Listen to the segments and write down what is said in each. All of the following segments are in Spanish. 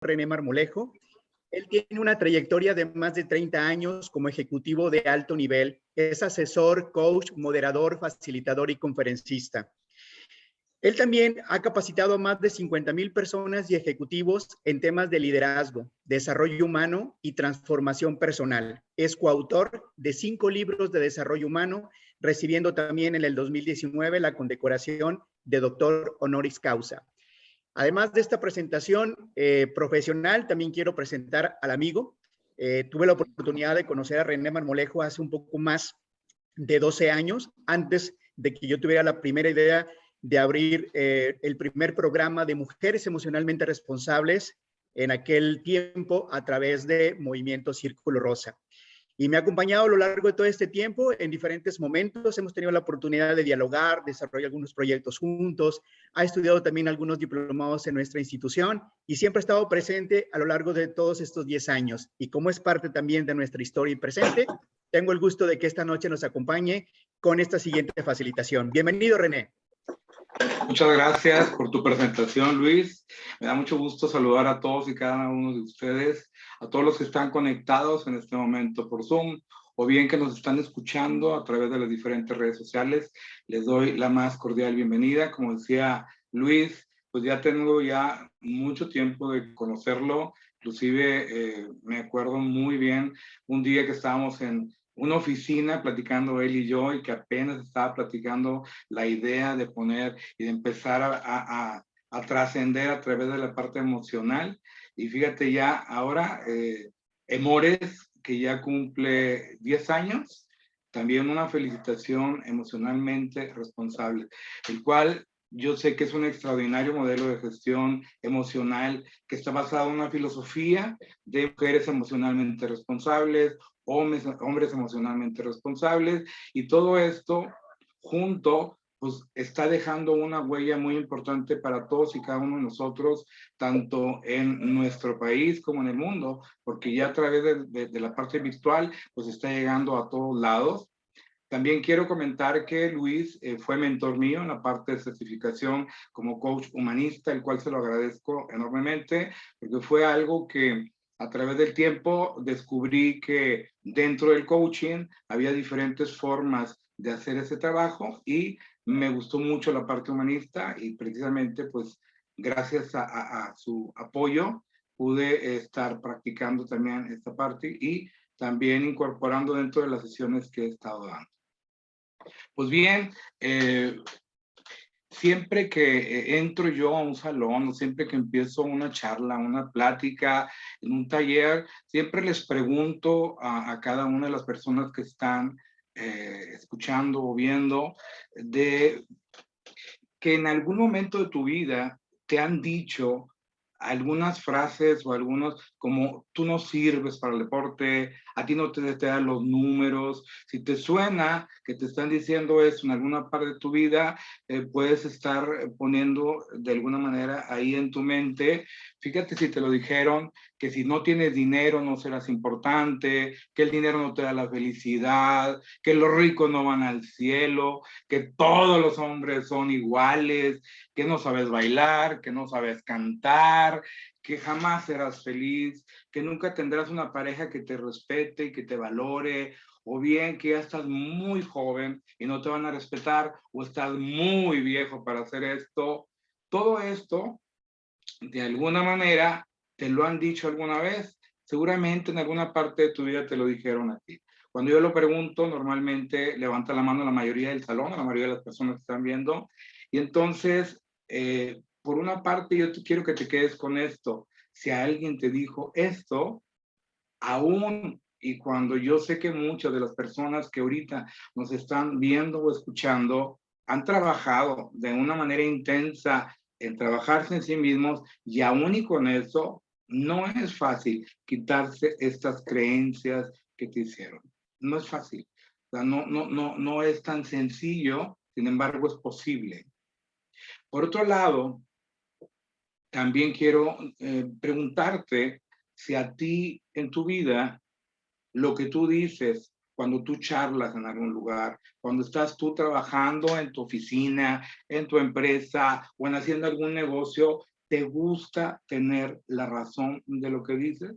René Marmolejo. Él tiene una trayectoria de más de 30 años como ejecutivo de alto nivel. Es asesor, coach, moderador, facilitador y conferencista. Él también ha capacitado a más de 50,000 personas y ejecutivos en temas de liderazgo, desarrollo humano y transformación personal. Es coautor de 5 libros de desarrollo humano, recibiendo también en el 2019 la condecoración de doctor honoris causa. Además de esta presentación profesional, también quiero presentar al amigo. Tuve la oportunidad de conocer a René Marmolejo hace un poco más de 12 años, antes de que yo tuviera la primera idea de abrir el primer programa de mujeres emocionalmente responsables en aquel tiempo a través de Movimiento Círculo Rosa. Y me ha acompañado a lo largo de todo este tiempo en diferentes momentos. Hemos tenido la oportunidad de dialogar, desarrollar algunos proyectos juntos. Ha estudiado también algunos diplomados en nuestra institución y siempre ha estado presente a lo largo de todos estos 10 años. Y como es parte también de nuestra historia y presente, tengo el gusto de que esta noche nos acompañe con esta siguiente facilitación. Bienvenido, René. Muchas gracias por tu presentación, Luis. Me da mucho gusto saludar a todos y cada uno de ustedes, a todos los que están conectados en este momento por Zoom, o bien que nos están escuchando a través de las diferentes redes sociales. Les doy la más cordial bienvenida. Como decía Luis, pues ya tengo mucho tiempo de conocerlo. Inclusive me acuerdo muy bien un día que estábamos en una oficina platicando él y yo, y que apenas estaba platicando la idea de poner y de empezar a trascender a través de la parte emocional. Y fíjate ya ahora, Emores, que ya cumple 10 años, también una felicitación emocionalmente responsable, el cual yo sé que es un extraordinario modelo de gestión emocional que está basado en una filosofía de mujeres emocionalmente responsables, hombres emocionalmente responsables, y todo esto junto pues está dejando una huella muy importante para todos y cada uno de nosotros, tanto en nuestro país como en el mundo, porque ya a través de la parte virtual pues está llegando a todos lados. También quiero comentar que Luis fue mentor mío en la parte de certificación como coach humanista, el cual se lo agradezco enormemente, porque fue algo que a través del tiempo descubrí que dentro del coaching había diferentes formas de hacer ese trabajo, y me gustó mucho la parte humanista, y precisamente pues gracias a su apoyo pude estar practicando también esta parte y también incorporando dentro de las sesiones que he estado dando. Pues bien, siempre que entro yo a un salón, o siempre que empiezo una charla, una plática, en un taller, siempre les pregunto a cada una de las personas que están escuchando o viendo, de que en algún momento de tu vida te han dicho algunas frases o algunos, como tú no sirves para el deporte, a ti no te dan los números. Si te suena que te están diciendo eso en alguna parte de tu vida, puedes estar poniendo de alguna manera ahí en tu mente, fíjate si te lo dijeron, que si no tienes dinero no serás importante, que el dinero no te da la felicidad, que los ricos no van al cielo, que todos los hombres son iguales, que no sabes bailar, que no sabes cantar, que jamás serás feliz, que nunca tendrás una pareja que te respete y que te valore, o bien que ya estás muy joven y no te van a respetar, o estás muy viejo para hacer esto. Todo esto, de alguna manera, te lo han dicho alguna vez. Seguramente en alguna parte de tu vida te lo dijeron a ti. Cuando yo lo pregunto, normalmente levanta la mano la mayoría del salón, la mayoría de las personas que están viendo. Y entonces, por una parte, yo quiero que te quedes con esto. Si alguien te dijo esto, aún y cuando yo sé que muchas de las personas que ahorita nos están viendo o escuchando han trabajado de una manera intensa en trabajarse en sí mismos, y aún y con eso, no es fácil quitarse estas creencias que te hicieron. No es fácil. O sea, no es tan sencillo, sin embargo, es posible. Por otro lado, también quiero preguntarte si a ti en tu vida lo que tú dices cuando tú charlas en algún lugar, cuando estás tú trabajando en tu oficina, en tu empresa o en haciendo algún negocio, ¿te gusta tener la razón de lo que dices?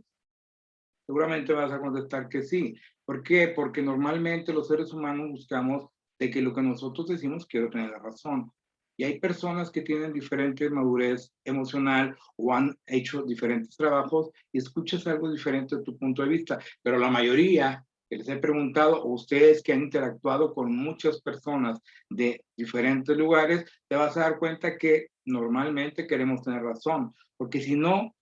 Seguramente vas a contestar que sí. ¿Por qué? Porque normalmente los seres humanos buscamos de que lo que nosotros decimos quiero tener la razón. Y hay personas que tienen diferente madurez emocional o han hecho diferentes trabajos y escuchas algo diferente de tu punto de vista. Pero la mayoría que les he preguntado, o ustedes que han interactuado con muchas personas de diferentes lugares, te vas a dar cuenta que normalmente queremos tener razón. Porque si no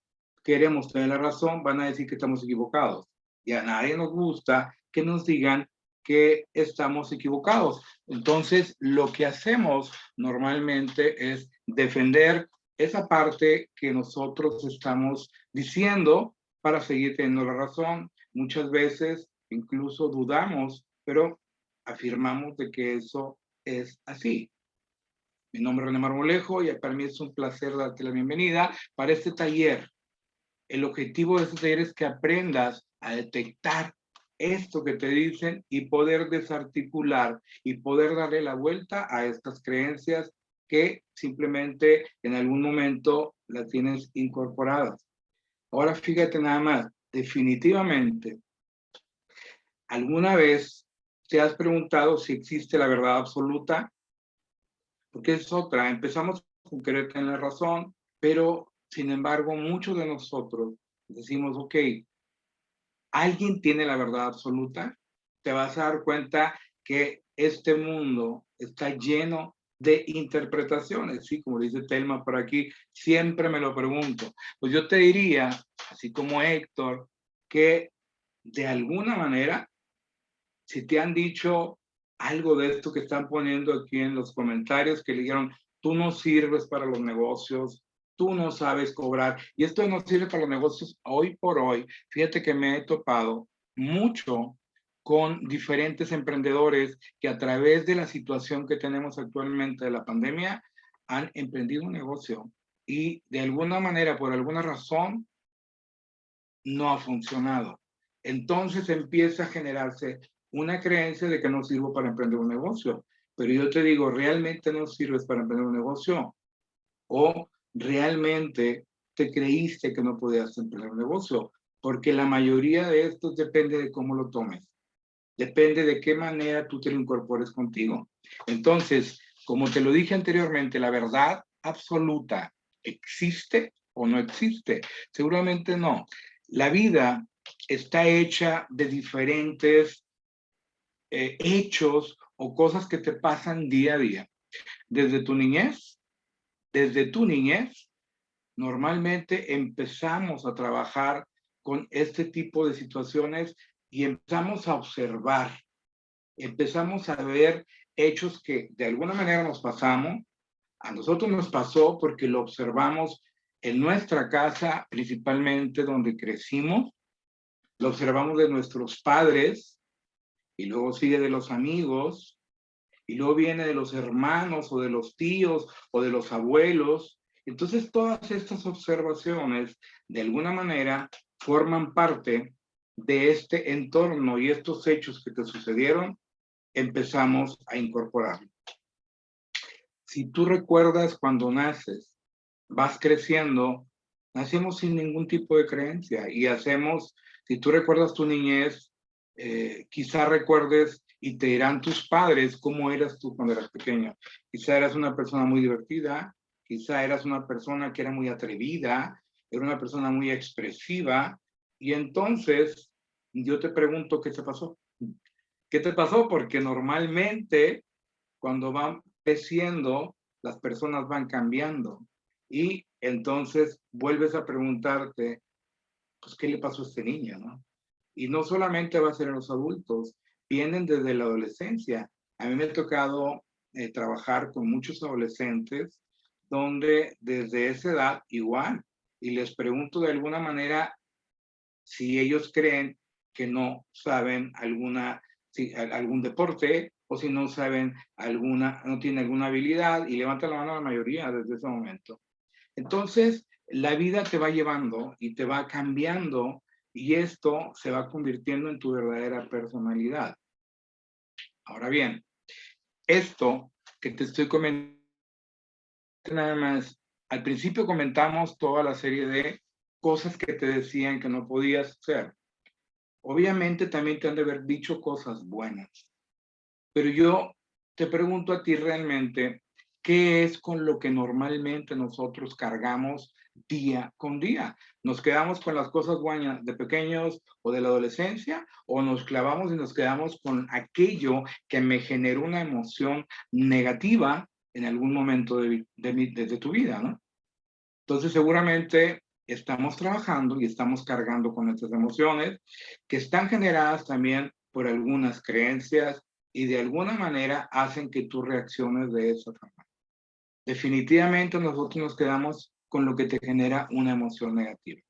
queremos tener la razón, van a decir que estamos equivocados. Y a nadie nos gusta que nos digan que estamos equivocados. Entonces, lo que hacemos normalmente es defender esa parte que nosotros estamos diciendo para seguir teniendo la razón. Muchas veces incluso dudamos, pero afirmamos de que eso es así. Mi nombre es René Marmolejo y para mí es un placer darte la bienvenida para este taller. El objetivo de este taller es que aprendas a detectar esto que te dicen y poder desarticular y poder darle la vuelta a estas creencias que simplemente en algún momento las tienes incorporadas. Ahora fíjate nada más, definitivamente, ¿alguna vez te has preguntado si existe la verdad absoluta? Porque es otra, empezamos con querer tener razón, pero sin embargo muchos de nosotros decimos, ok, alguien tiene la verdad absoluta, te vas a dar cuenta que este mundo está lleno de interpretaciones, ¿sí? Como dice Telma por aquí, siempre me lo pregunto. Pues yo te diría, así como Héctor, que de alguna manera, si te han dicho algo de esto que están poniendo aquí en los comentarios, que le dijeron, tú no sirves para los negocios, tú no sabes cobrar, y esto no sirve para los negocios hoy por hoy. Fíjate que me he topado mucho con diferentes emprendedores que a través de la situación que tenemos actualmente de la pandemia han emprendido un negocio y de alguna manera, por alguna razón, no ha funcionado. Entonces empieza a generarse una creencia de que no sirvo para emprender un negocio. Pero yo te digo, ¿realmente no sirves para emprender un negocio? ¿O realmente te creíste que no podías emprender un negocio? Porque la mayoría de estos depende de cómo lo tomes. Depende de qué manera tú te lo incorpores contigo. Entonces, como te lo dije anteriormente, la verdad absoluta existe o no existe. Seguramente no. La vida está hecha de diferentes hechos o cosas que te pasan día a día. Desde tu niñez, normalmente empezamos a trabajar con este tipo de situaciones y empezamos a observar, empezamos a ver hechos que de alguna manera nos pasamos. A nosotros nos pasó porque lo observamos en nuestra casa, principalmente donde crecimos, lo observamos de nuestros padres y luego sigue de los amigos y luego viene de los hermanos o de los tíos o de los abuelos. Entonces todas estas observaciones de alguna manera forman parte de este entorno y estos hechos que te sucedieron empezamos a incorporarlo. Si tú recuerdas cuando naces, vas creciendo, nacemos sin ningún tipo de creencia y hacemos, si tú recuerdas tu niñez, quizá recuerdes y te dirán tus padres cómo eras tú cuando eras pequeño. Quizá eras una persona muy divertida, quizá eras una persona que era muy atrevida, era una persona muy expresiva y entonces yo te pregunto, ¿qué te pasó? ¿Qué te pasó? Porque normalmente cuando van creciendo, las personas van cambiando. Y entonces vuelves a preguntarte, pues, ¿qué le pasó a este niño, no? Y no solamente va a ser en los adultos, vienen desde la adolescencia. A mí me ha tocado trabajar con muchos adolescentes donde desde esa edad igual, y les pregunto de alguna manera si ellos creen que no saben algún deporte o si no saben no tienen alguna habilidad y levantan la mano la mayoría desde ese momento. Entonces, la vida te va llevando y te va cambiando y esto se va convirtiendo en tu verdadera personalidad. Ahora bien, esto que te estoy comentando nada más Al principio comentamos toda la serie de cosas que te decían que no podías hacer. Obviamente también te han de haber dicho cosas buenas. Pero yo te pregunto a ti realmente, ¿qué es con lo que normalmente nosotros cargamos día con día? ¿Nos quedamos con las cosas buenas de pequeños o de la adolescencia? ¿O nos clavamos y nos quedamos con aquello que me generó una emoción negativa en algún momento de tu vida, ¿no? Entonces, seguramente estamos trabajando y estamos cargando con estas emociones que están generadas también por algunas creencias y de alguna manera hacen que tú reacciones de esa forma. Definitivamente nosotros nos quedamos con lo que te genera una emoción negativa.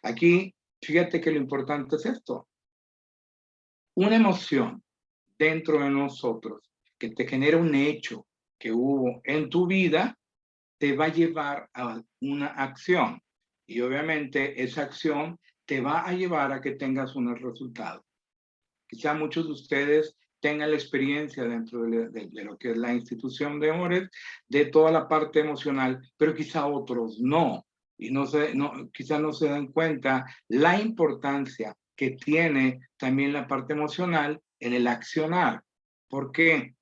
Aquí, fíjate que lo importante es esto. Una emoción dentro de nosotros que te genera un hecho que hubo en tu vida te va a llevar a una acción y obviamente esa acción te va a llevar a que tengas unos resultados. Quizá muchos de ustedes tengan la experiencia dentro de lo que es la institución de Amores, de toda la parte emocional, pero quizá otros no. Y quizá no se dan cuenta la importancia que tiene también la parte emocional en el accionar. ¿Por qué?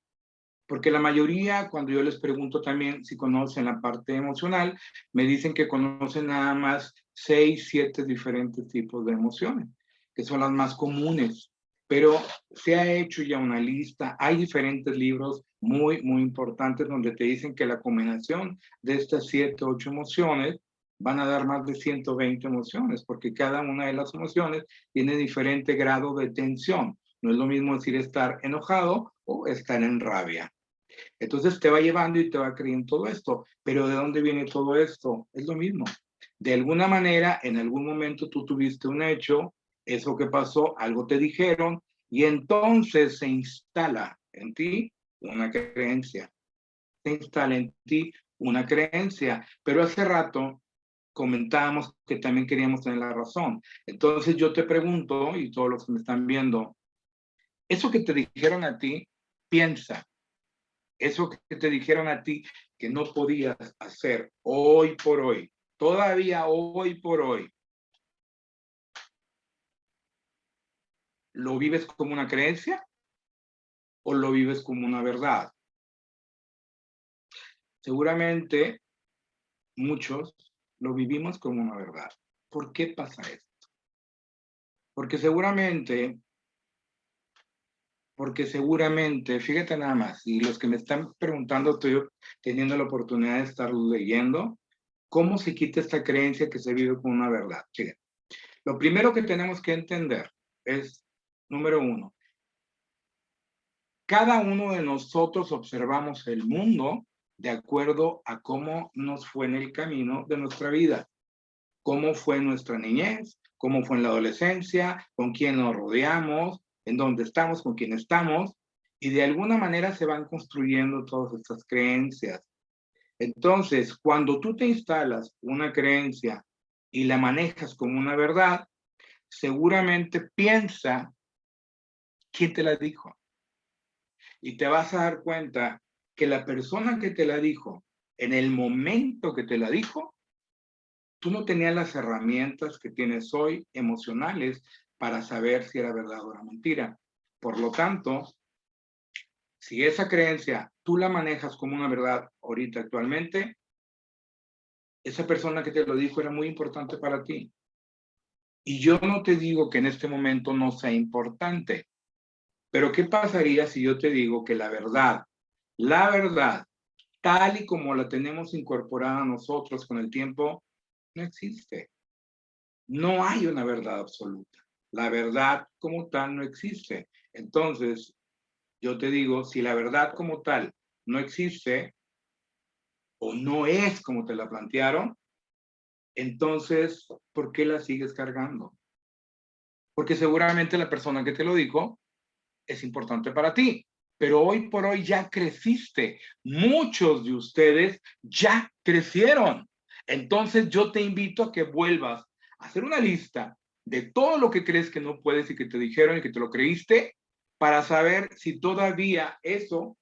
Porque la mayoría, cuando yo les pregunto también si conocen la parte emocional, me dicen que conocen nada más 6, 7 diferentes tipos de emociones, que son las más comunes. Pero se ha hecho ya una lista, hay diferentes libros muy, muy importantes donde te dicen que la combinación de estas 7, 8 emociones van a dar más de 120 emociones, porque cada una de las emociones tiene diferente grado de tensión. No es lo mismo decir estar enojado o estar en rabia. Entonces te va llevando y te va creyendo todo esto. Pero ¿de dónde viene todo esto? Es lo mismo. De alguna manera, en algún momento tú tuviste un hecho, eso que pasó, algo te dijeron, y entonces se instala en ti una creencia. Se instala en ti una creencia. Pero hace rato comentábamos que también queríamos tener la razón. Entonces yo te pregunto, y todos los que me están viendo, eso que te dijeron a ti, piensa. Eso que te dijeron a ti que no podías hacer hoy por hoy, todavía hoy por hoy, ¿lo vives como una creencia o lo vives como una verdad? Seguramente muchos lo vivimos como una verdad. ¿Por qué pasa esto? Porque seguramente, fíjate nada más, y los que me están preguntando, estoy teniendo la oportunidad de estar leyendo, ¿cómo se quita esta creencia que se vive como una verdad? Fíjate. Lo primero que tenemos que entender es, número uno, cada uno de nosotros observamos el mundo de acuerdo a cómo nos fue en el camino de nuestra vida, cómo fue nuestra niñez, cómo fue en la adolescencia, con quién nos rodeamos, en dónde estamos, con quién estamos, y de alguna manera se van construyendo todas estas creencias. Entonces, cuando tú te instalas una creencia y la manejas como una verdad, seguramente piensa quién te la dijo. Y te vas a dar cuenta que la persona que te la dijo, en el momento que te la dijo, tú no tenías las herramientas que tienes hoy emocionales para saber si era verdad o era mentira. Por lo tanto, si esa creencia tú la manejas como una verdad ahorita actualmente, esa persona que te lo dijo era muy importante para ti. Y yo no te digo que en este momento no sea importante, pero ¿qué pasaría si yo te digo que la verdad, tal y como la tenemos incorporada nosotros con el tiempo, no existe? No hay una verdad absoluta. La verdad como tal no existe. Entonces, yo te digo, si la verdad como tal no existe o no es como te la plantearon, entonces, ¿por qué la sigues cargando? Porque seguramente la persona que te lo dijo es importante para ti, pero hoy por hoy ya creciste. Muchos de ustedes ya crecieron. Entonces yo te invito a que vuelvas a hacer una lista de todo lo que crees que no puedes y que te dijeron y que te lo creíste para saber si todavía eso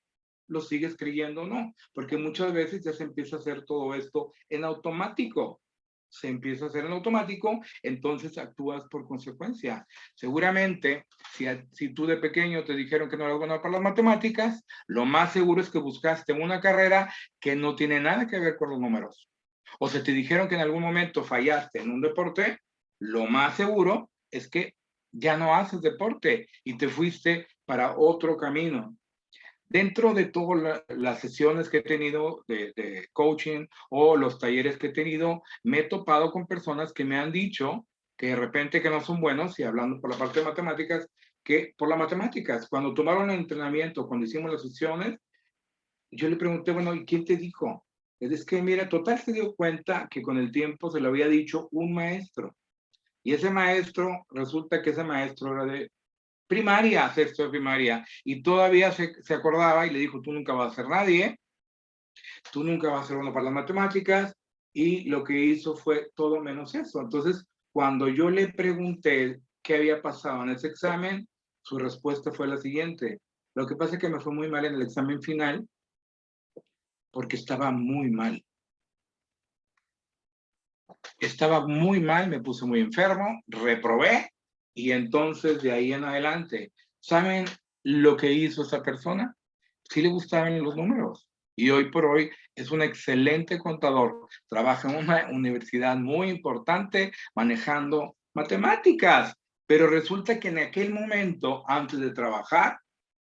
lo sigues creyendo o no, porque muchas veces ya se empieza a hacer todo esto en automático. Se empieza a hacer en automático, entonces actúas por consecuencia. Seguramente, si tú de pequeño te dijeron que no eras bueno para las matemáticas, lo más seguro es que buscaste una carrera que no tiene nada que ver con los números. O si te dijeron que en algún momento fallaste en un deporte, lo más seguro es que ya no haces deporte y te fuiste para otro camino. Dentro de todas las sesiones que he tenido de coaching o los talleres que he tenido, me he topado con personas que me han dicho que de repente que no son buenos, y hablando por la parte de matemáticas, que por las matemáticas, cuando tomaron el entrenamiento, cuando hicimos las sesiones, yo le pregunté, bueno, ¿y quién te dijo? Es que, mira, total se dio cuenta que con el tiempo se lo había dicho un maestro. Y ese maestro, resulta que ese maestro era de primaria, sexto de primaria, y todavía se acordaba y le dijo, tú nunca vas a ser nadie, tú nunca vas a ser bueno para las matemáticas, y lo que hizo fue todo menos eso. Entonces, cuando yo le pregunté qué había pasado en ese examen, su respuesta fue la siguiente: lo que pasa es que me fue muy mal en el examen final porque estaba muy mal. Estaba muy mal, me puse muy enfermo, reprobé, y entonces de ahí en adelante, ¿saben lo que hizo esa persona? Sí le gustaban los números, y hoy por hoy es un excelente contador, trabaja en una universidad muy importante manejando matemáticas, pero resulta que en aquel momento, antes de trabajar,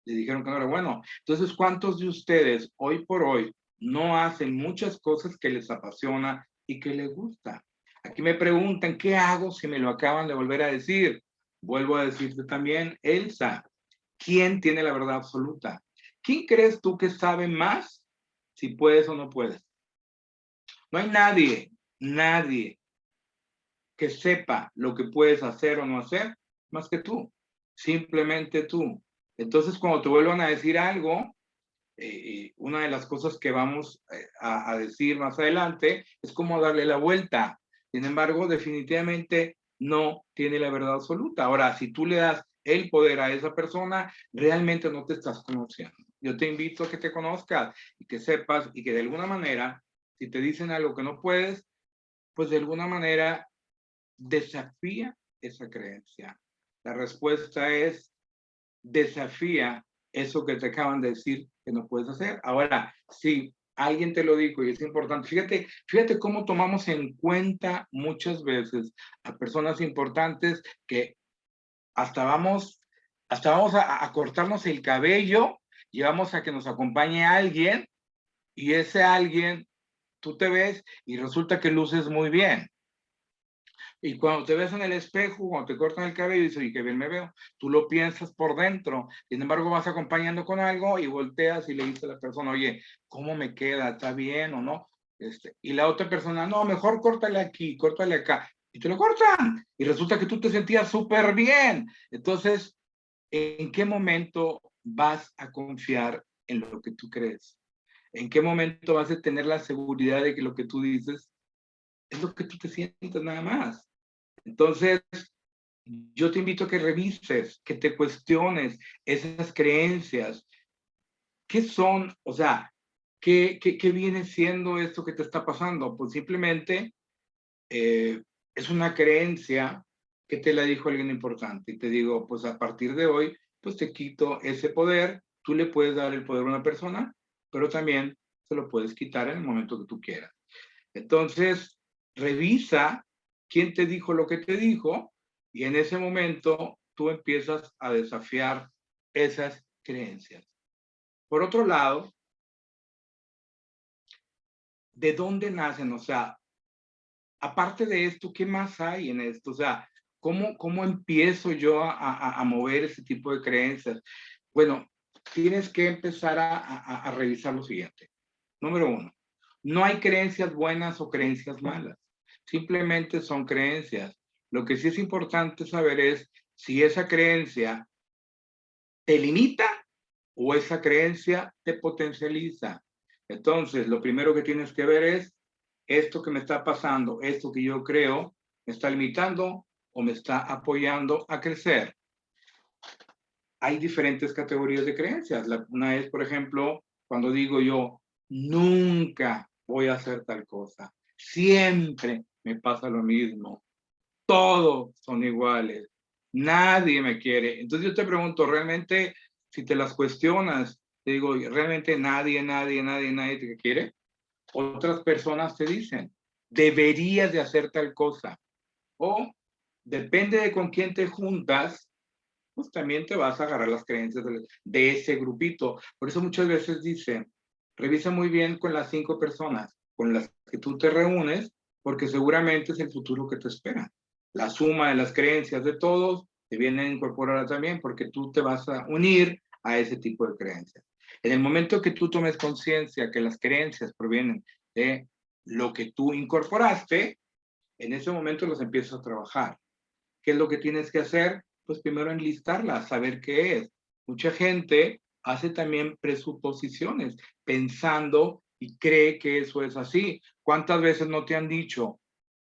le dijeron que no era bueno. Entonces, ¿cuántos de ustedes hoy por hoy no hacen muchas cosas que les apasiona y que les gusta? Aquí me preguntan, ¿qué hago si me lo acaban de volver a decir? Vuelvo a decirte también, Elsa, ¿quién tiene la verdad absoluta? ¿Quién crees tú que sabe más si puedes o no puedes? No hay nadie, nadie que sepa lo que puedes hacer o no hacer más que tú, simplemente tú. Entonces, cuando te vuelvan a decir algo, una de las cosas que vamos a decir más adelante es cómo darle la vuelta. Sin embargo, definitivamente no tiene la verdad absoluta. Ahora, si tú le das el poder a esa persona, realmente no te estás conociendo. Yo te invito a que te conozcas y que sepas y que de alguna manera, si te dicen algo que no puedes, pues de alguna manera desafía esa creencia. La respuesta es: desafía eso que te acaban de decir que no puedes hacer. Ahora, si alguien te lo dijo y es importante, fíjate cómo tomamos en cuenta muchas veces a personas importantes que hasta vamos, a cortarnos el cabello, llevamos a que nos acompañe alguien, y ese alguien, tú te ves y resulta que luces muy bien. Y cuando te ves en el espejo, cuando te cortan el cabello, dices, oye, qué bien me veo. Tú lo piensas por dentro. Sin embargo, vas acompañando con algo y volteas y le dices a la persona, oye, ¿cómo me queda? ¿Está bien o no? Y la otra persona, no, mejor córtale aquí, córtale acá. Y te lo cortan. Y resulta que tú te sentías súper bien. Entonces, ¿en qué momento vas a confiar en lo que tú crees? ¿En qué momento vas a tener la seguridad de que lo que tú dices es lo que tú te sientes nada más? Entonces, yo te invito a que revises, que te cuestiones esas creencias. ¿Qué son? O sea, ¿qué viene siendo esto que te está pasando? Pues simplemente es una creencia que te la dijo alguien importante. Y te digo, pues a partir de hoy, pues te quito ese poder. Tú le puedes dar el poder a una persona, pero también se lo puedes quitar en el momento que tú quieras. Entonces, revisa quién te dijo lo que te dijo, y en ese momento tú empiezas a desafiar esas creencias. Por otro lado, ¿de dónde nacen? O sea, aparte de esto, ¿qué más hay en esto? O sea, ¿cómo empiezo yo a mover ese tipo de creencias? Bueno, tienes que empezar a revisar lo siguiente. Número uno, no hay creencias buenas o creencias malas. Simplemente son creencias. Lo que sí es importante saber es si esa creencia te limita o esa creencia te potencializa. Entonces, lo primero que tienes que ver es, esto que me está pasando, esto que yo creo, ¿me está limitando o me está apoyando a crecer? Hay diferentes categorías de creencias. Una es, por ejemplo, cuando digo yo, nunca voy a hacer tal cosa, siempre me pasa lo mismo, todos son iguales, nadie me quiere. Entonces yo te pregunto, realmente, si te las cuestionas, te digo, ¿realmente nadie te quiere? Otras personas te dicen, deberías de hacer tal cosa. O depende de con quién te juntas, pues también te vas a agarrar las creencias de ese grupito. Por eso muchas veces dicen, revisa muy bien con las 5 personas con las que tú te reúnes, porque seguramente es el futuro que te espera. La suma de las creencias de todos te vienen a incorporar también, porque tú te vas a unir a ese tipo de creencias. En el momento que tú tomes conciencia que las creencias provienen de lo que tú incorporaste, en ese momento los empiezas a trabajar. ¿Qué es lo que tienes que hacer? Pues primero enlistarlas, saber qué es. Mucha gente hace también presuposiciones, pensando y cree que eso es así. ¿Cuántas veces no te han dicho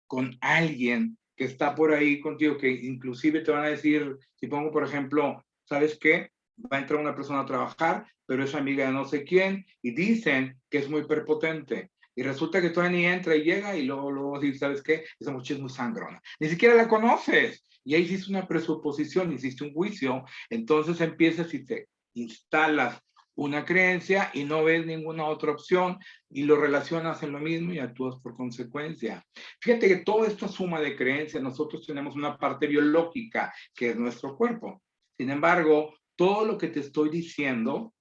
con alguien que está por ahí contigo, que inclusive te van a decir, si pongo por ejemplo, ¿sabes qué? Va a entrar una persona a trabajar, pero es amiga de no sé quién, y dicen que es muy prepotente. Y resulta que todavía ni entra y llega, y luego dice, ¿sabes qué? Esa muchacha es muy sangrona. Ni siquiera la conoces. Y ahí hiciste una presuposición, hiciste un juicio. Entonces empiezas y te instalas una creencia y no ves ninguna otra opción y lo relacionas en lo mismo y actúas por consecuencia. Fíjate que toda esta suma de creencias, nosotros tenemos una parte biológica que es nuestro cuerpo. Sin embargo, todo lo que te estoy diciendo,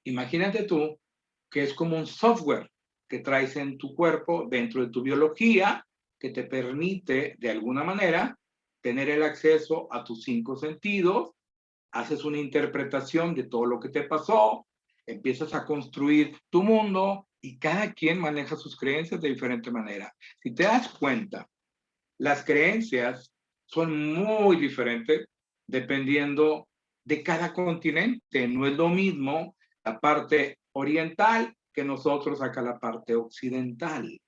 imagínate tú que es como un software que traes en tu cuerpo, dentro de tu biología, que te permite de alguna manera tener el acceso a tus 5 sentidos, haces una interpretación de todo lo que te pasó, empiezas a construir tu mundo y cada quien maneja sus creencias de diferente manera. Si te das cuenta, las creencias son muy diferentes dependiendo de cada continente. No es lo mismo la parte oriental que nosotros acá la parte occidental.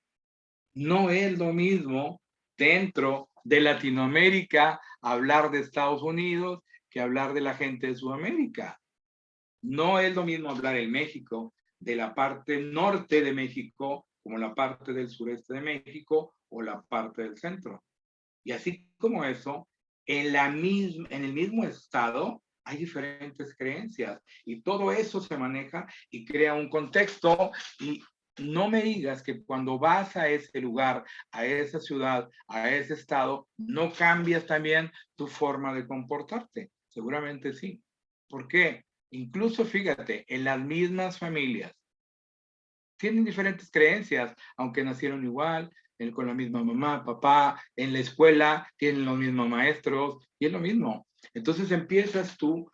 No es lo mismo dentro de Latinoamérica hablar de Estados Unidos que hablar de la gente de Sudamérica. No es lo mismo hablar en México de la parte norte de México como la parte del sureste de México o la parte del centro. Y así como eso, en el mismo estado hay diferentes creencias y todo eso se maneja y crea un contexto. Y no me digas que cuando vas a ese lugar, a esa ciudad, a ese estado, no cambias también tu forma de comportarte. Seguramente sí. ¿Por qué? Incluso fíjate, en las mismas familias tienen diferentes creencias, aunque nacieron igual, con la misma mamá, papá, en la escuela tienen los mismos maestros, y es lo mismo. Entonces empiezas tú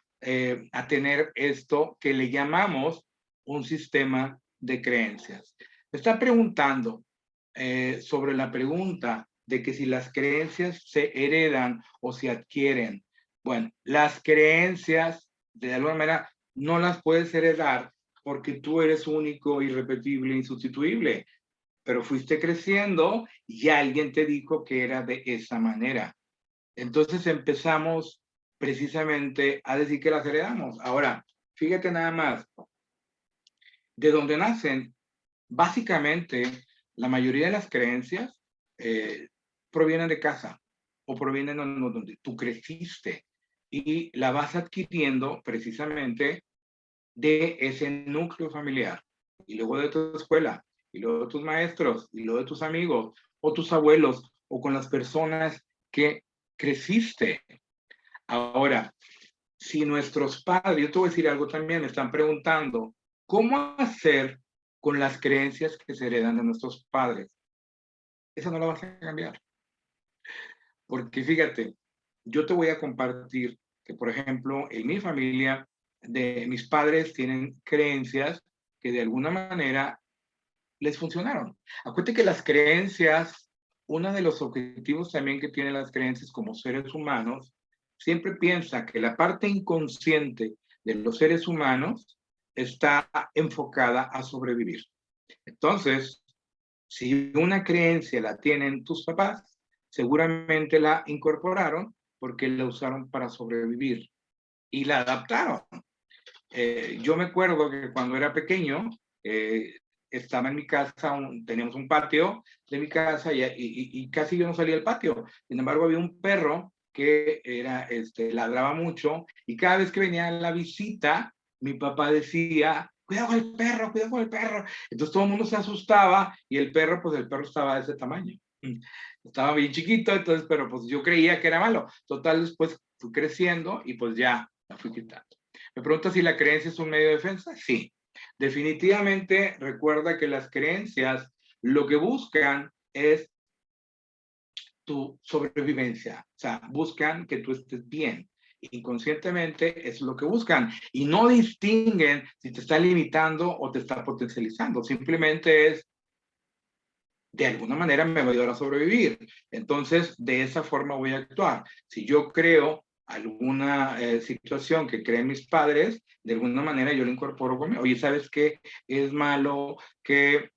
a tener esto que le llamamos un sistema de creencias. Me está preguntando sobre la pregunta de que si las creencias se heredan o se adquieren. Bueno, las creencias, de alguna manera, no las puedes heredar porque tú eres único, irrepetible, insustituible, pero fuiste creciendo y alguien te dijo que era de esa manera. Entonces empezamos precisamente a decir que las heredamos. Ahora, fíjate nada más, de dónde nacen, básicamente la mayoría de las creencias provienen de casa o provienen de donde tú creciste y la vas adquiriendo precisamente de ese núcleo familiar, y luego de tu escuela, y luego de tus maestros, y luego de tus amigos, o tus abuelos, o con las personas que creciste. Ahora, si nuestros padres, yo te voy a decir algo también, me están preguntando, ¿cómo hacer con las creencias que se heredan de nuestros padres? Esa no la vas a cambiar. Porque fíjate, yo te voy a compartir que, por ejemplo, en mi familia, de mis padres tienen creencias que de alguna manera les funcionaron. Acuérdate que las creencias, uno de los objetivos también que tienen las creencias como seres humanos, siempre piensa que la parte inconsciente de los seres humanos está enfocada a sobrevivir. Entonces, si una creencia la tienen tus papás, seguramente la incorporaron porque la usaron para sobrevivir y la adaptaron. yo me acuerdo que cuando era pequeño, estaba en mi casa, teníamos un patio de mi casa y casi yo no salía al patio. Sin embargo, había un perro que era, ladraba mucho y cada vez que venía la visita, mi papá decía, cuidado con el perro, cuidado con el perro. Entonces todo el mundo se asustaba y el perro, pues el perro estaba de ese tamaño. Estaba bien chiquito, entonces, pero pues yo creía que era malo. Total, después fui creciendo y pues ya la fui quitando. Me pregunta si la creencia es un medio de defensa. Sí, definitivamente recuerda que las creencias lo que buscan es tu sobrevivencia, o sea, buscan que tú estés bien. Inconscientemente es lo que buscan y no distinguen si te está limitando o te está potencializando, simplemente es de alguna manera me va a ayudar a sobrevivir. Entonces, de esa forma voy a actuar. Si yo creo alguna situación que creen mis padres, de alguna manera yo lo incorporo conmigo. Oye, ¿sabes qué? Es malo que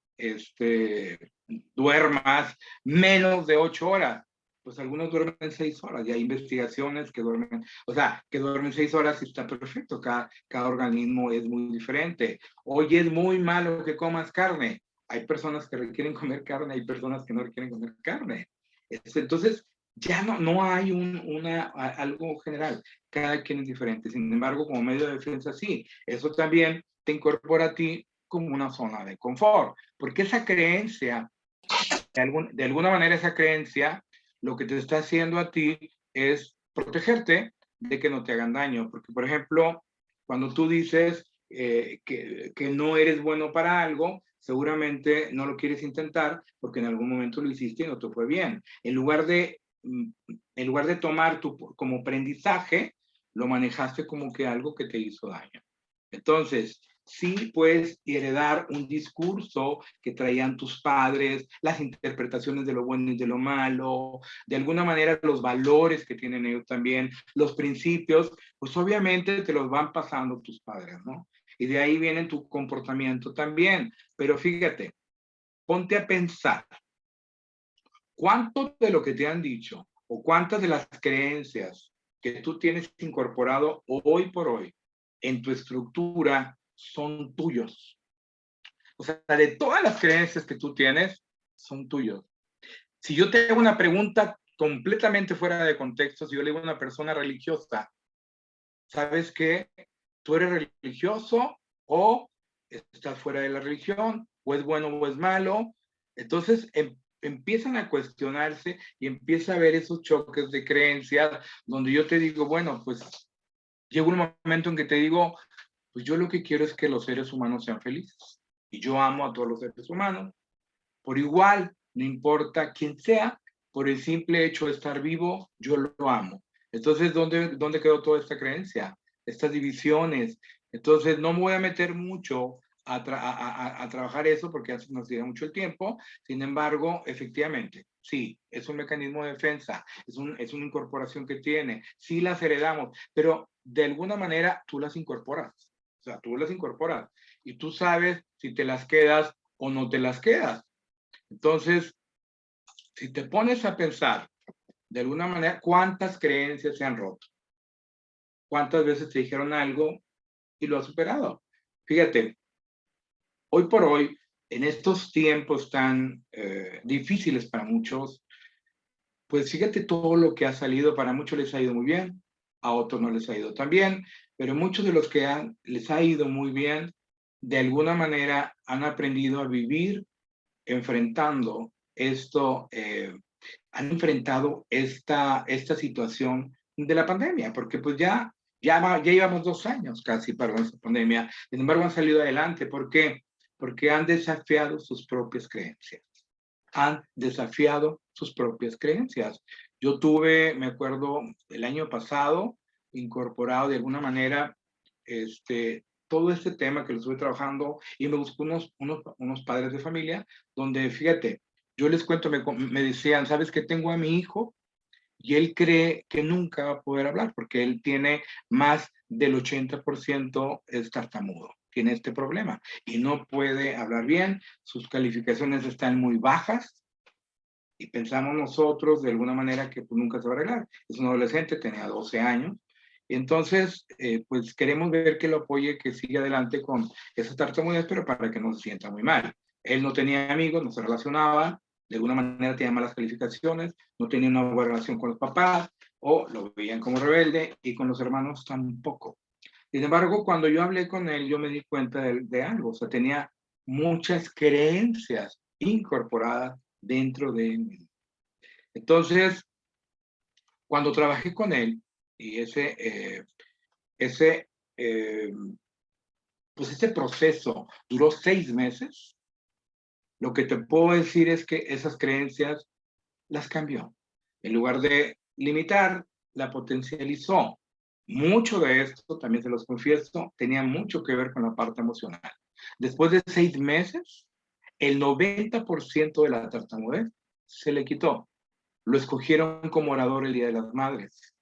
duermas menos de 8 horas. Pues algunos duermen 6 horas y hay investigaciones que duermen, o sea, que duermen 6 horas y está perfecto. Cada organismo es muy diferente. Oye, es muy malo que comas carne. Hay personas que requieren comer carne, hay personas que no requieren comer carne. Entonces, ya no hay algo general. Cada quien es diferente. Sin embargo, como medio de defensa, sí. Eso también te incorpora a ti como una zona de confort. Porque esa creencia, de alguna manera esa creencia, lo que te está haciendo a ti es protegerte de que no te hagan daño. Porque, por ejemplo, cuando tú dices que no eres bueno para algo, seguramente no lo quieres intentar porque en algún momento lo hiciste y no te fue bien. En lugar de tomar como aprendizaje, lo manejaste como que algo que te hizo daño. Entonces, sí puedes heredar un discurso que traían tus padres, las interpretaciones de lo bueno y de lo malo, de alguna manera los valores que tienen ellos también, los principios, pues obviamente te los van pasando tus padres, ¿no? Y de ahí viene tu comportamiento también. Pero fíjate, ponte a pensar, ¿cuánto de lo que te han dicho o cuántas de las creencias que tú tienes incorporado hoy por hoy en tu estructura son tuyos? O sea, de todas las creencias que tú tienes, son tuyos. Si yo te hago una pregunta completamente fuera de contexto, si yo le digo a una persona religiosa, ¿sabes qué? ¿Tú eres religioso o estás fuera de la religión? ¿O es bueno o es malo? Entonces empiezan a cuestionarse y empieza a haber esos choques de creencias donde yo te digo, bueno, pues llega un momento en que te digo, pues yo lo que quiero es que los seres humanos sean felices. Y yo amo a todos los seres humanos. Por igual, no importa quién sea, por el simple hecho de estar vivo, yo lo amo. Entonces, ¿dónde quedó toda esta creencia? Estas divisiones. Entonces, no me voy a meter mucho a trabajar eso porque hace nos lleva mucho el tiempo. Sin embargo, efectivamente, sí, es un mecanismo de defensa, es una incorporación que tiene. Sí las heredamos, pero de alguna manera tú las incorporas. O sea, tú las incorporas y tú sabes si te las quedas o no te las quedas. Entonces, si te pones a pensar, de alguna manera, ¿cuántas creencias se han roto? ¿Cuántas veces te dijeron algo y lo has superado? Fíjate, hoy por hoy, en estos tiempos tan difíciles para muchos, pues fíjate todo lo que ha salido, para muchos les ha ido muy bien, a otros no les ha ido tan bien, pero muchos de los que les ha ido muy bien, de alguna manera han aprendido a vivir enfrentando han enfrentado esta situación de la pandemia, porque pues ya llevamos 2 años casi para esta pandemia, sin embargo han salido adelante. ¿Por qué? Porque han desafiado sus propias creencias. Han desafiado sus propias creencias. Yo tuve, me acuerdo, el año pasado, incorporado de alguna manera todo este tema que lo estuve trabajando y me busco unos padres de familia donde, fíjate, yo les cuento, me decían, ¿sabes qué? Tengo a mi hijo y él cree que nunca va a poder hablar porque él tiene más del 80% es tartamudo, tiene este problema y no puede hablar bien, sus calificaciones están muy bajas y pensamos nosotros de alguna manera que pues, nunca se va a arreglar. Es un adolescente, tenía 12 años Entonces, pues queremos ver que lo apoye, que siga adelante con esa tartamudez, pero para que no se sienta muy mal. Él no tenía amigos, no se relacionaba, de alguna manera tenía malas calificaciones, no tenía una buena relación con los papás, o lo veían como rebelde, y con los hermanos tampoco. Sin embargo, cuando yo hablé con él, yo me di cuenta de algo, o sea, tenía muchas creencias incorporadas dentro de él. Entonces, cuando trabajé con él, y ese, eh, pues ese proceso duró 6 meses, lo que te puedo decir es que esas creencias las cambió. En lugar de limitar, la potencializó. Mucho de esto, también se los confieso, tenía mucho que ver con la parte emocional. Después de 6 meses, el 90% de la tartamudez se le quitó. Lo escogieron como orador el Día de las Madres.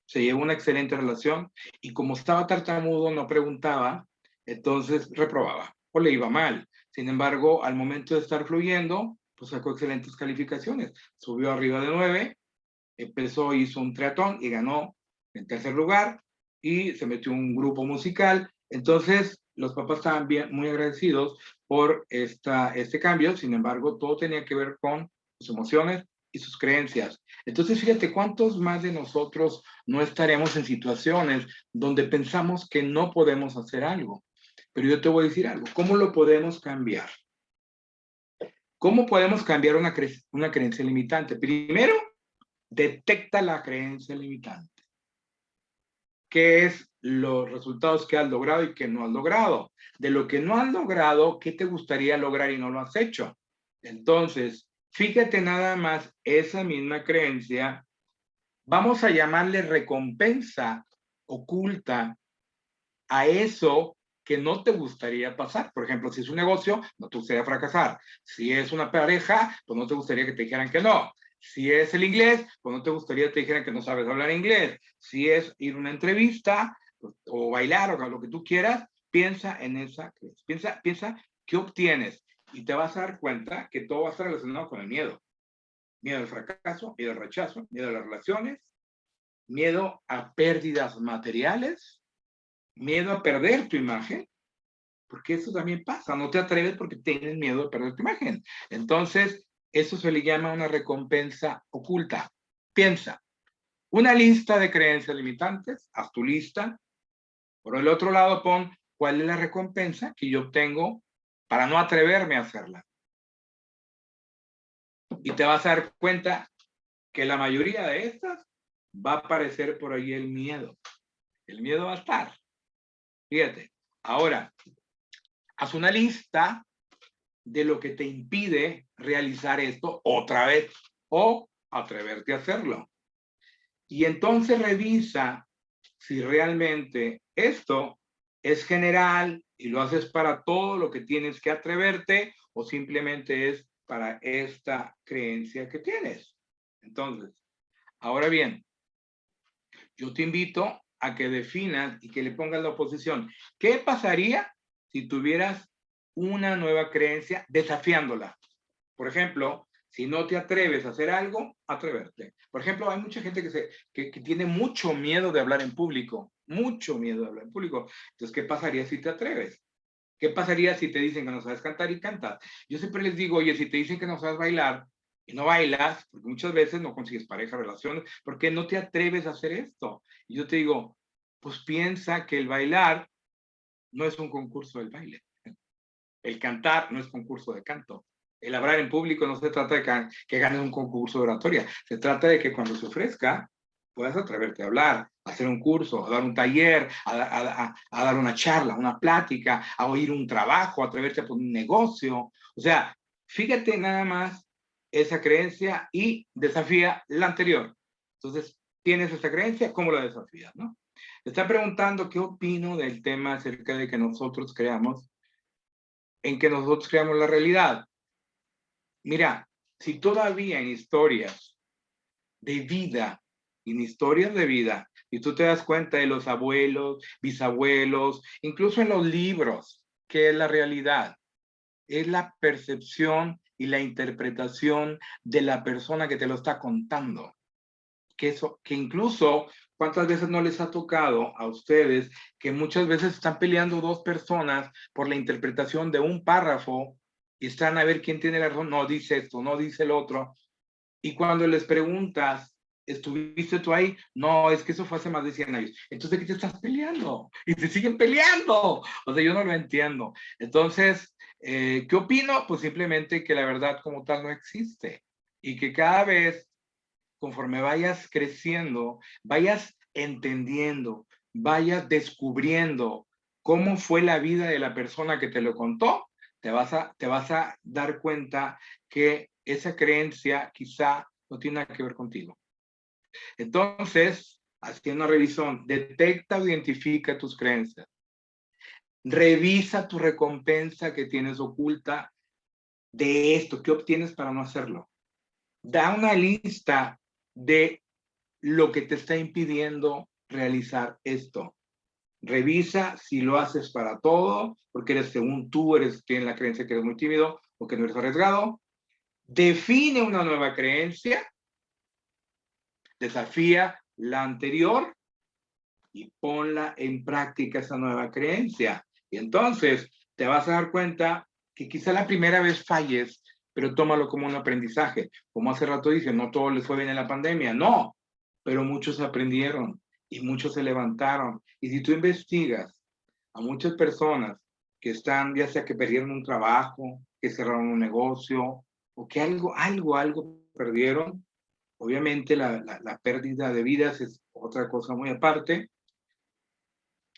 Se llevó una excelente relación y como estaba tartamudo, no preguntaba, entonces reprobaba o le iba mal. Sin embargo, al momento de estar fluyendo, pues sacó excelentes calificaciones. Subió arriba de 9, empezó, hizo un triatlón y ganó en tercer lugar y se metió en un grupo musical. Entonces, los papás estaban bien, muy agradecidos por este cambio. Sin embargo, todo tenía que ver con sus emociones y sus creencias. Entonces, fíjate cuántos más de nosotros no estaremos en situaciones donde pensamos que no podemos hacer algo. Pero yo te voy a decir algo, ¿cómo lo podemos cambiar? ¿Cómo podemos cambiar una creencia limitante? Primero, detecta la creencia limitante. ¿Qué es los resultados que has logrado y que no has logrado? De lo que no has logrado, ¿qué te gustaría lograr y no lo has hecho? Entonces, fíjate nada más esa misma creencia, vamos a llamarle recompensa oculta a eso que no te gustaría pasar. Por ejemplo, si es un negocio, no te gustaría fracasar. Si es una pareja, pues no te gustaría que te dijeran que no. Si es el inglés, pues no te gustaría que te dijeran que no sabes hablar inglés. Si es ir a una entrevista pues, o bailar o lo que tú quieras, piensa en esa. Piensa qué obtienes y te vas a dar cuenta que todo va a estar relacionado con el miedo. Miedo al fracaso, miedo al rechazo, miedo a las relaciones, miedo a pérdidas materiales, miedo a perder tu imagen, porque eso también pasa, no te atreves porque tienes miedo de perder tu imagen. Entonces, eso se le llama una recompensa oculta. Piensa, una lista de creencias limitantes, haz tu lista. Por el otro lado, pon cuál es la recompensa que yo obtengo para no atreverme a hacerla. Y te vas a dar cuenta que la mayoría de estas va a aparecer por ahí el miedo. El miedo va a estar. Fíjate, ahora, haz una lista de lo que te impide realizar esto otra vez o atreverte a hacerlo. Y entonces revisa si realmente esto es general y lo haces para todo lo que tienes que atreverte o simplemente es para esta creencia que tienes. Entonces, ahora bien, yo te invito a que definas y que le pongas la oposición. ¿Qué pasaría si tuvieras una nueva creencia desafiándola? Por ejemplo, si no te atreves a hacer algo, atreverte. Por ejemplo, hay mucha gente que tiene mucho miedo de hablar en público, mucho miedo de hablar en público. Entonces, ¿qué pasaría si te atreves? ¿Qué pasaría si te dicen que no sabes cantar y cantas? Yo siempre les digo, oye, si te dicen que no sabes bailar y no bailas, porque muchas veces no consigues pareja, relaciones, ¿por qué no te atreves a hacer esto? Y yo te digo, pues piensa que el bailar no es un concurso del baile. El cantar no es concurso de canto. El hablar en público no se trata de que ganes un concurso de oratoria. Se trata de que cuando se ofrezca, puedas atreverte a hablar, a hacer un curso, a dar un taller, a dar una charla, una plática, a oír un trabajo, a atreverte a poner un negocio. O sea, fíjate nada más esa creencia y desafía la anterior. Entonces, tienes esa creencia, ¿cómo la desafías? ¿No? Te está preguntando qué opino del tema acerca de que nosotros creamos en que nosotros creamos la realidad. Mira, si todavía en historias de vida, en historias de vida, y tú te das cuenta de los abuelos, bisabuelos, incluso en los libros, ¿qué es la realidad? Es la percepción y la interpretación de la persona que te lo está contando. que incluso, ¿cuántas veces no les ha tocado a ustedes que muchas veces están peleando dos personas por la interpretación de un párrafo y están a ver quién tiene la razón? No dice esto, no dice el otro. Y cuando les preguntas, ¿estuviste tú ahí? No, es que eso fue hace más de 100 años. Entonces, ¿de qué te estás peleando? Y se siguen peleando. O sea, yo no lo entiendo. Entonces, ¿qué opino? Pues simplemente que la verdad como tal no existe. Y que cada vez, conforme vayas creciendo, vayas entendiendo, vayas descubriendo cómo fue la vida de la persona que te lo contó, te vas a dar cuenta que esa creencia quizá no tiene nada que ver contigo. Entonces, haciendo una revisión, detecta o identifica tus creencias. Revisa tu recompensa que tienes oculta de esto, ¿qué obtienes para no hacerlo? Da una lista de lo que te está impidiendo realizar esto. Revisa si lo haces para todo, porque eres, según tú, tienes la creencia que eres muy tímido o que no eres arriesgado. Define una nueva creencia, desafía la anterior y ponla en práctica esa nueva creencia. Y entonces te vas a dar cuenta que quizá la primera vez falles, pero tómalo como un aprendizaje. Como hace rato dije, no todo les fue bien en la pandemia, no, pero muchos aprendieron y muchos se levantaron. Y si tú investigas a muchas personas que están, ya sea que perdieron un trabajo, que cerraron un negocio, o que algo perdieron, obviamente la pérdida de vidas es otra cosa muy aparte,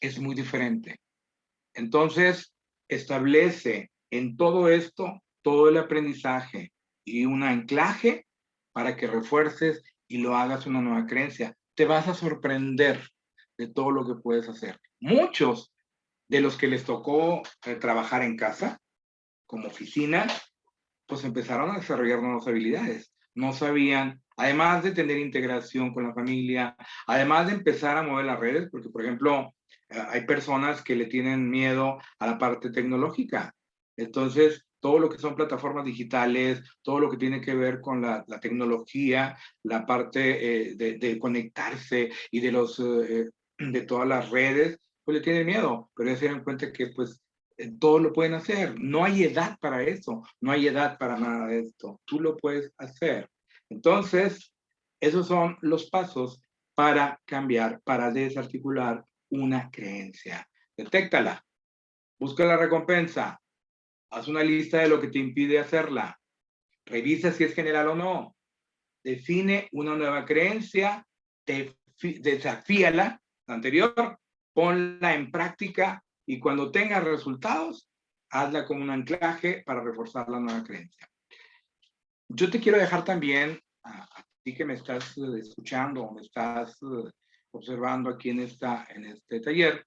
es muy diferente. Entonces, establece en todo esto todo el aprendizaje y un anclaje para que refuerces y lo hagas una nueva creencia. Te vas a sorprender de todo lo que puedes hacer. Muchos de los que les tocó trabajar en casa, como oficina, pues empezaron a desarrollar nuevas habilidades. No sabían, además de tener integración con la familia, además de empezar a mover las redes, porque por ejemplo, hay personas que le tienen miedo a la parte tecnológica. Entonces, todo lo que son plataformas digitales, todo lo que tiene que ver con la tecnología, la parte de conectarse y de todas las redes, pues le tienen miedo, pero ya se dan cuenta que pues todo lo pueden hacer. No hay edad para eso, no hay edad para nada de esto. Tú lo puedes hacer. Entonces, esos son los pasos para cambiar, para desarticular una creencia. Detéctala, busca la recompensa, haz una lista de lo que te impide hacerla, revisa si es general o no, define una nueva creencia, desafíala, la anterior, ponla en práctica y cuando tengas resultados, hazla como un anclaje para reforzar la nueva creencia. Yo te quiero dejar también, a ti que me estás escuchando o me estás observando aquí en este taller,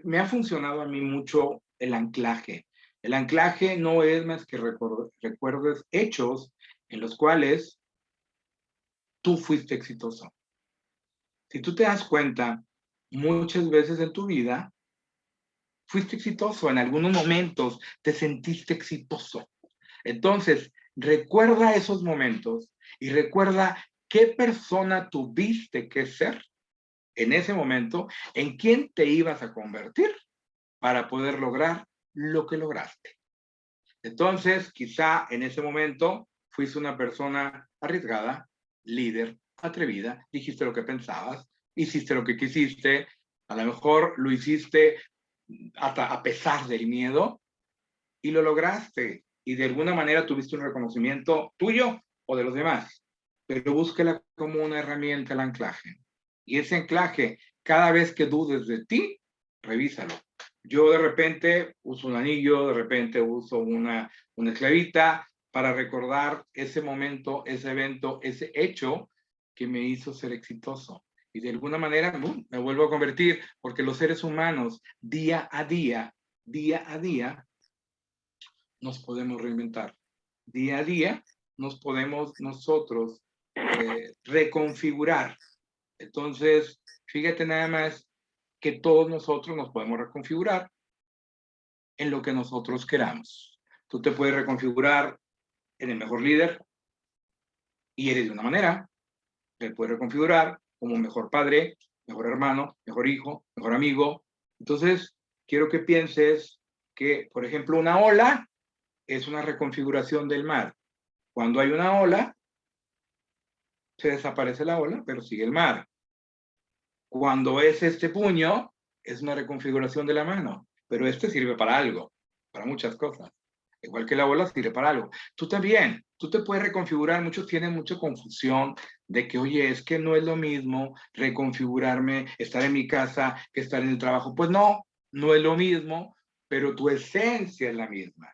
me ha funcionado a mí mucho el anclaje. El anclaje no es más que recuerdes hechos en los cuales tú fuiste exitoso. Si tú te das cuenta, muchas veces en tu vida fuiste exitoso, en algunos momentos te sentiste exitoso. Entonces, recuerda esos momentos y recuerda qué persona tuviste que ser en ese momento, en quién te ibas a convertir para poder lograr lo que lograste. Entonces, quizá en ese momento fuiste una persona arriesgada, líder, atrevida, dijiste lo que pensabas, hiciste lo que quisiste, a lo mejor lo hiciste hasta a pesar del miedo y lo lograste y de alguna manera tuviste un reconocimiento tuyo o de los demás, pero búsquela como una herramienta el anclaje. Y ese anclaje, cada vez que dudes de ti, revísalo. Yo de repente uso un anillo, de repente uso una esclavita para recordar ese momento, ese evento, ese hecho que me hizo ser exitoso. Y de alguna manera me vuelvo a convertir, porque los seres humanos día a día, nos podemos reinventar. Día a día nos podemos nosotros reconfigurar. Entonces, fíjate nada más que todos nosotros nos podemos reconfigurar en lo que nosotros queramos. Tú te puedes reconfigurar en el mejor líder, y eres de una manera, te puedes reconfigurar como mejor padre, mejor hermano, mejor hijo, mejor amigo. Entonces, quiero que pienses que, por ejemplo, una ola es una reconfiguración del mar. Cuando hay una ola, se desaparece la ola, pero sigue el mar. Cuando es este puño, es una reconfiguración de la mano, pero este sirve para algo, para muchas cosas. Igual que la bola sirve para algo. Tú también, tú te puedes reconfigurar. Muchos tienen mucha confusión de que, oye, es que no es lo mismo reconfigurarme, estar en mi casa que estar en el trabajo. Pues no, no es lo mismo, pero tu esencia es la misma.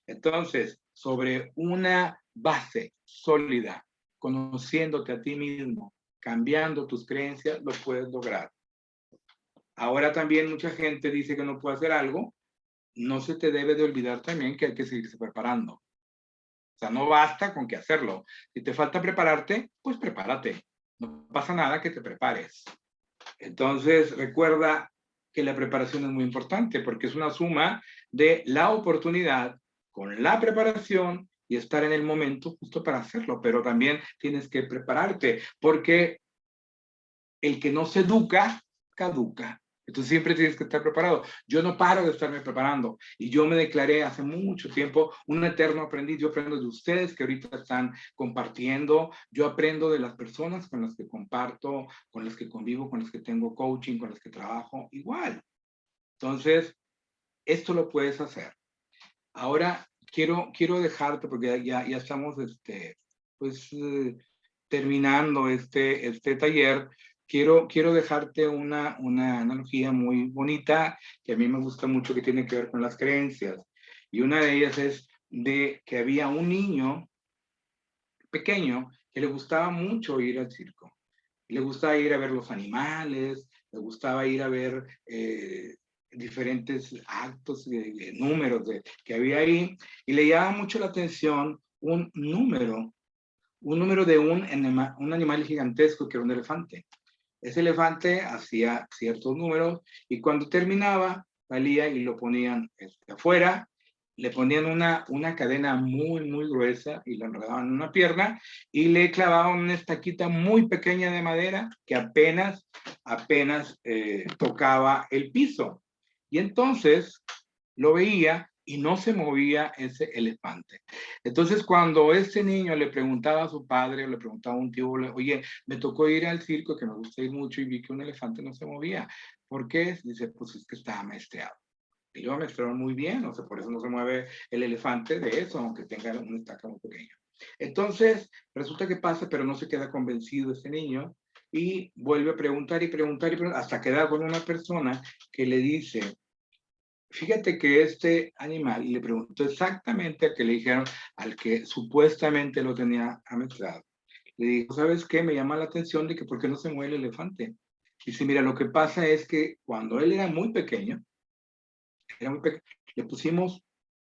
Entonces, sobre una base sólida, conociéndote a ti mismo, cambiando tus creencias, lo puedes lograr. Ahora también mucha gente dice que no puede hacer algo. No se te debe de olvidar también que hay que seguirse preparando. O sea, no basta con que hacerlo. Si te falta prepararte, pues prepárate. No pasa nada que te prepares. Entonces, recuerda que la preparación es muy importante porque es una suma de la oportunidad con la preparación y estar en el momento justo para hacerlo. Pero también tienes que prepararte porque el que no se educa, caduca. Entonces siempre tienes que estar preparado. Yo no paro de estarme preparando y yo me declaré hace mucho tiempo un eterno aprendiz. Yo aprendo de ustedes que ahorita están compartiendo. Yo aprendo de las personas con las que comparto, con las que convivo, con las que tengo coaching, con las que trabajo. Igual. Entonces, esto lo puedes hacer. Ahora quiero dejarte porque ya estamos pues, terminando este taller. Quiero dejarte una analogía muy bonita que a mí me gusta mucho que tiene que ver con las creencias. Y una de ellas es de que había un niño pequeño que le gustaba mucho ir al circo. Le gustaba ir a ver los animales, le gustaba ir a ver diferentes actos, números que había ahí, y le llamaba mucho la atención un número de un animal gigantesco que era un elefante. Ese elefante hacía ciertos números y cuando terminaba, salía y lo ponían afuera, le ponían una cadena muy gruesa y lo enredaban en una pierna y le clavaban una estaquita muy pequeña de madera que apenas tocaba el piso. Y entonces lo veía y no se movía ese elefante. Entonces, cuando este niño le preguntaba a su padre, o le preguntaba a un tío, oye, me tocó ir al circo, que me gusta ir mucho, y vi que un elefante no se movía. ¿Por qué? Dice, pues es que estaba maestreado. Y lo maestrearon muy bien, o sea, por eso no se mueve el elefante de eso, aunque tenga una estaca muy pequeña. Entonces, resulta que pasa, pero no se queda convencido este niño, y vuelve a preguntar y preguntar y preguntar, hasta quedar con una persona que le dice, fíjate que este animal, y le preguntó exactamente al que le dijeron, al que supuestamente lo tenía ametrado. Le dijo, ¿sabes qué? Me llama la atención de que por qué no se mueve el elefante. Dice, mira, lo que pasa es que cuando él era muy pequeño, le pusimos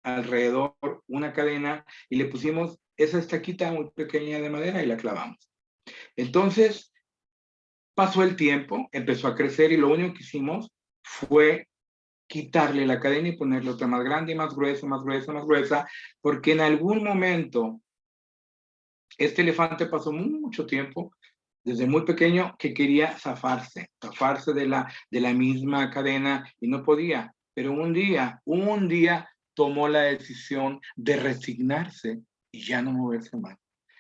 alrededor una cadena y le pusimos esa estaquita muy pequeña de madera y la clavamos. Entonces, pasó el tiempo, empezó a crecer y lo único que hicimos fue quitarle la cadena y ponerle otra más grande y más gruesa, más gruesa, más gruesa, porque en algún momento este elefante pasó mucho tiempo, desde muy pequeño, que quería zafarse de la misma cadena y no podía. Pero un día tomó la decisión de resignarse y ya no moverse más.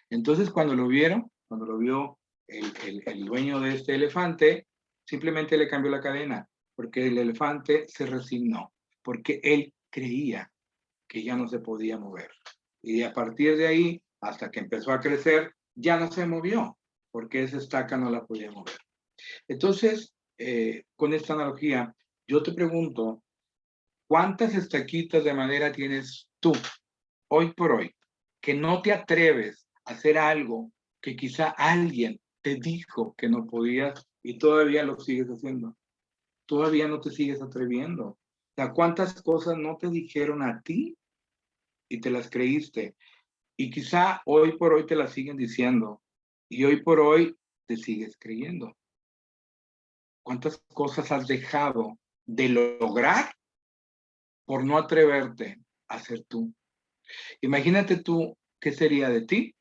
Entonces, cuando lo vio el dueño de este elefante, simplemente le cambió la cadena, porque el elefante se resignó, porque él creía que ya no se podía mover. Y a partir de ahí, hasta que empezó a crecer, ya no se movió, porque esa estaca no la podía mover. Entonces, con esta analogía, yo te pregunto, ¿cuántas estaquitas de madera tienes tú, hoy por hoy, que no te atreves a hacer algo que quizá alguien te dijo que no podías y todavía lo sigues haciendo? Todavía no te sigues atreviendo. O sea, ¿cuántas cosas no te dijeron a ti y te las creíste? Y quizá hoy por hoy te las siguen diciendo y hoy por hoy te sigues creyendo. ¿Cuántas cosas has dejado de lograr por no atreverte a ser tú? Imagínate tú qué sería de ti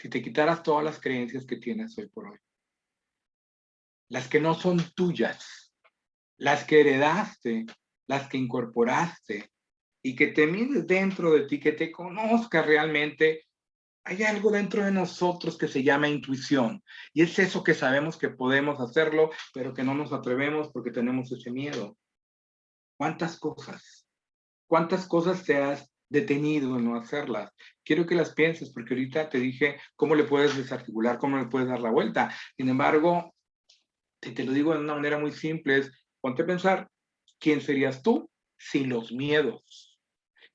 si te quitaras todas las creencias que tienes hoy por hoy, las que no son tuyas, las que heredaste, las que incorporaste, y que te mires dentro de ti, que te conozcas realmente, hay algo dentro de nosotros que se llama intuición. Y es eso que sabemos que podemos hacerlo, pero que no nos atrevemos porque tenemos ese miedo. ¿Cuántas cosas? ¿Cuántas cosas te has detenido en no hacerlas? Quiero que las pienses, porque ahorita te dije cómo le puedes desarticular, cómo le puedes dar la vuelta. Sin embargo, si te lo digo de una manera muy simple, es ponte a pensar, ¿quién serías tú sin los miedos?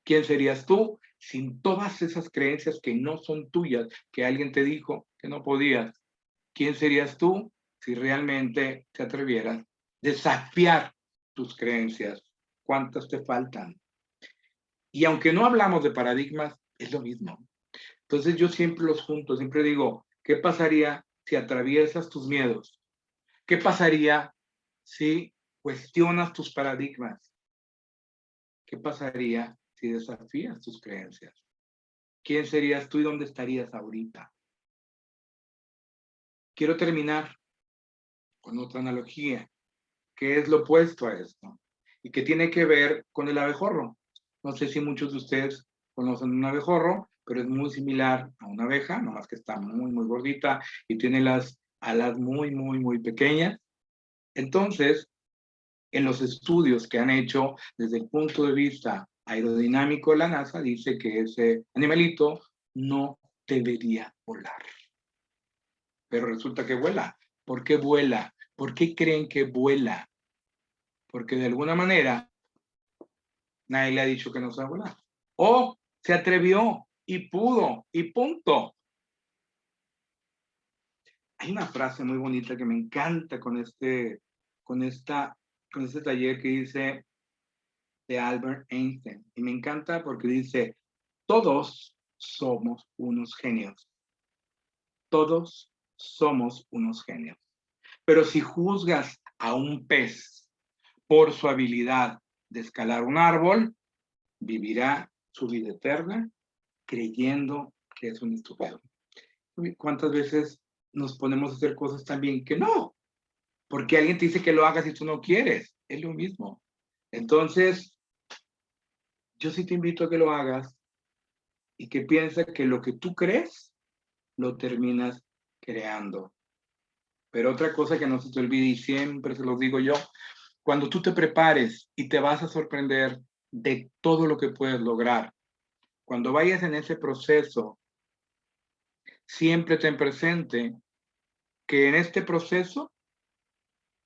¿Quién serías tú sin todas esas creencias que no son tuyas, que alguien te dijo que no podías? ¿Quién serías tú si realmente te atrevieras a desafiar tus creencias? ¿Cuántas te faltan? Y aunque no hablamos de paradigmas, es lo mismo. Entonces yo siempre los junto, siempre digo, ¿qué pasaría si atraviesas tus miedos? ¿Qué pasaría si cuestionas tus paradigmas? ¿Qué pasaría si desafías tus creencias? ¿Quién serías tú y dónde estarías ahorita? Quiero terminar con otra analogía, que es lo opuesto a esto, y que tiene que ver con el abejorro. No sé si muchos de ustedes conocen un abejorro, pero es muy similar a una abeja, nomás que está muy, muy gordita y tiene las alas muy, muy, muy pequeñas. Entonces, en los estudios que han hecho desde el punto de vista aerodinámico, la NASA dice que ese animalito no debería volar. Pero resulta que vuela. ¿Por qué vuela? ¿Por qué creen que vuela? Porque de alguna manera nadie le ha dicho que no sabe volar. O se atrevió y pudo y punto. Hay una frase muy bonita que me encanta con este taller que dice de Albert Einstein. Y me encanta porque dice, todos somos unos genios. Todos somos unos genios. Pero si juzgas a un pez por su habilidad de escalar un árbol, vivirá su vida eterna creyendo que es un estúpido. ¿Cuántas veces nos ponemos a hacer cosas también que no? Porque alguien te dice que lo hagas y tú no quieres. Es lo mismo. Entonces, yo sí te invito a que lo hagas y que pienses que lo que tú crees, lo terminas creando. Pero otra cosa que no se te olvide, y siempre se los digo yo, cuando tú te prepares y te vas a sorprender de todo lo que puedes lograr, cuando vayas en ese proceso, siempre ten presente que en este proceso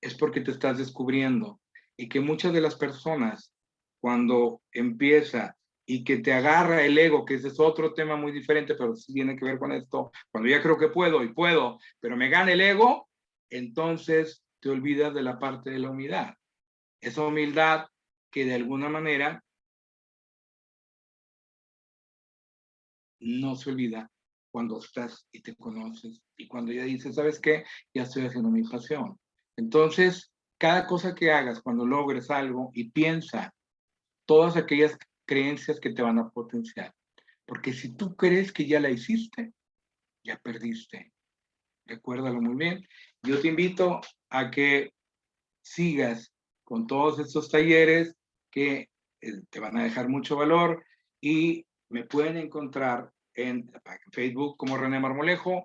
es porque te estás descubriendo y que muchas de las personas, cuando empieza y que te agarra el ego, que ese es otro tema muy diferente, pero sí tiene que ver con esto, cuando ya creo que puedo y puedo, pero me gana el ego, entonces te olvidas de la parte de la humildad. Esa humildad que de alguna manera no se olvida cuando estás y te conoces y cuando ya dices, ¿sabes qué? Ya estoy haciendo mi pasión. Entonces, cada cosa que hagas cuando logres algo y piensa todas aquellas creencias que te van a potenciar. Porque si tú crees que ya la hiciste, ya perdiste. Recuérdalo muy bien. Yo te invito a que sigas con todos estos talleres que te van a dejar mucho valor y me pueden encontrar en Facebook como René Marmolejo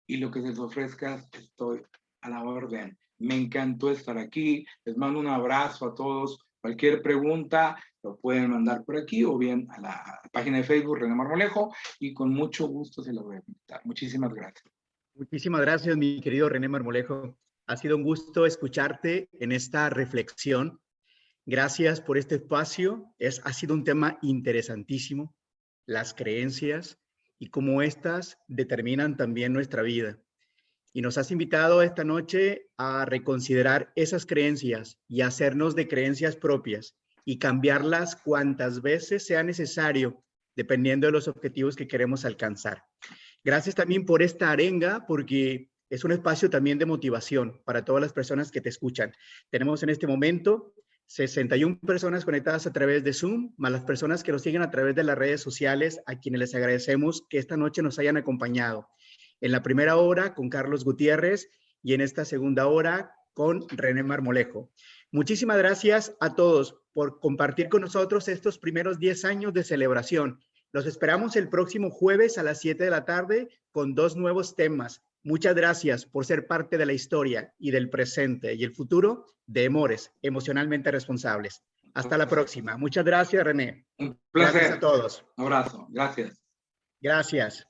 y lo que les ofrezcas estoy a la orden. Me encantó estar aquí. Les mando un abrazo a todos. Cualquier pregunta lo pueden mandar por aquí o bien a la página de Facebook René Marmolejo y con mucho gusto se lo voy a invitar. Muchísimas gracias. Muchísimas gracias, mi querido René Marmolejo. Ha sido un gusto escucharte en esta reflexión. Gracias por este espacio. Ha sido un tema interesantísimo, las creencias y cómo éstas determinan también nuestra vida. Y nos has invitado esta noche a reconsiderar esas creencias y hacernos de creencias propias y cambiarlas cuantas veces sea necesario, dependiendo de los objetivos que queremos alcanzar. Gracias también por esta arenga, porque es un espacio también de motivación para todas las personas que te escuchan. Tenemos en este momento 61 personas conectadas a través de Zoom, más las personas que nos siguen a través de las redes sociales, a quienes les agradecemos que esta noche nos hayan acompañado. En la primera hora con Carlos Gutiérrez y en esta segunda hora con René Marmolejo. Muchísimas gracias a todos por compartir con nosotros estos primeros 10 años de celebración. Los esperamos el próximo jueves a las 7 de la tarde con 2 nuevos temas. Muchas gracias por ser parte de la historia y del presente y el futuro de Emores, emocionalmente responsables. Hasta la próxima. Muchas gracias, René. Un placer. Gracias a todos. Un abrazo. Gracias. Gracias.